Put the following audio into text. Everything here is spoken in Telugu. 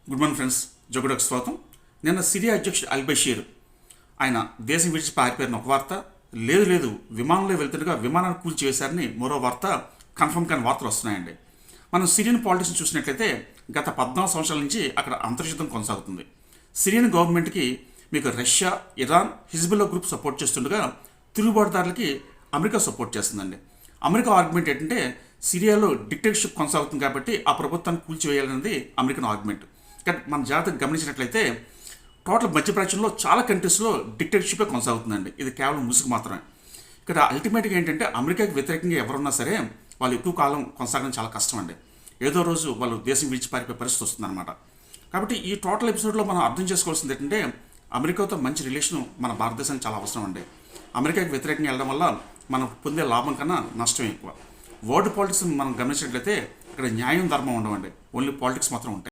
గుడ్ మార్నింగ్ ఫ్రెండ్స్, జోగుడకు స్వాగతం. నిన్న సిరియా అధ్యక్షుడు అల్ బషీర్ ఆయన దేశం విడిచి పారిపోయిన ఒక వార్త, లేదు విమానంలో వెళ్తుండగా విమానాన్ని కూల్చివేశారని మరో వార్త, కన్ఫర్మ్ కాని వార్తలు వస్తున్నాయండి. మనం సిరియన్ పాలిటిక్స్ని చూసినట్లయితే గత 14 సంవత్సరాల నుంచి అక్కడ అంతర్యుద్ధం కొనసాగుతుంది. సిరియన్ గవర్నమెంట్కి మీకు Russia, Iran, Hezbollah group support చేస్తుండగా తిరుగుబాటుదారులకి అమెరికా సపోర్ట్ చేస్తుందండి. అమెరికా ఆర్గ్యుమెంట్ ఏంటంటే సిరియాలో డిక్టేటర్షిప్ కొనసాగుతుంది కాబట్టి ఆ ప్రభుత్వాన్ని కూల్చివేయాలనేది అమెరికన్ ఆర్గ్యుమెంట్. కానీ మన జాగ్రత్తగా గమనించినట్లయితే టోటల్ మధ్యప్రాచ్యంలో చాలా కంట్రీస్లో డిక్టేటర్షిపే కొనసాగుతుందండి. ఇది కేవలం ముసుగు మాత్రమే. ఇక్కడ అల్టిమేట్గా ఏంటంటే అమెరికాకి వ్యతిరేకంగా ఎవరున్నా సరే వాళ్ళు ఎక్కువ కాలం కొనసాగడం చాలా కష్టం అండి. ఏదో రోజు వాళ్ళు దేశం విడిచి పారిపోయే పరిస్థితి వస్తుందన్నమాట. కాబట్టి ఈ టోటల్ ఎపిసోడ్లో మనం అర్థం చేసుకోవాల్సింది ఏంటంటే అమెరికాతో మంచి రిలేషన్ మన భారతదేశానికి చాలా అవసరం అండి. అమెరికాకి వ్యతిరేకంగా వెళ్ళడం వల్ల మనం పొందే లాభం కన్నా నష్టం ఎక్కువ. వరల్డ్ పాలిటిక్స్ మనం గమనించినట్లయితే ఇక్కడ న్యాయం, ధర్మం ఉండవండి. ఓన్లీ పాలిటిక్స్ మాత్రం ఉంటాయి.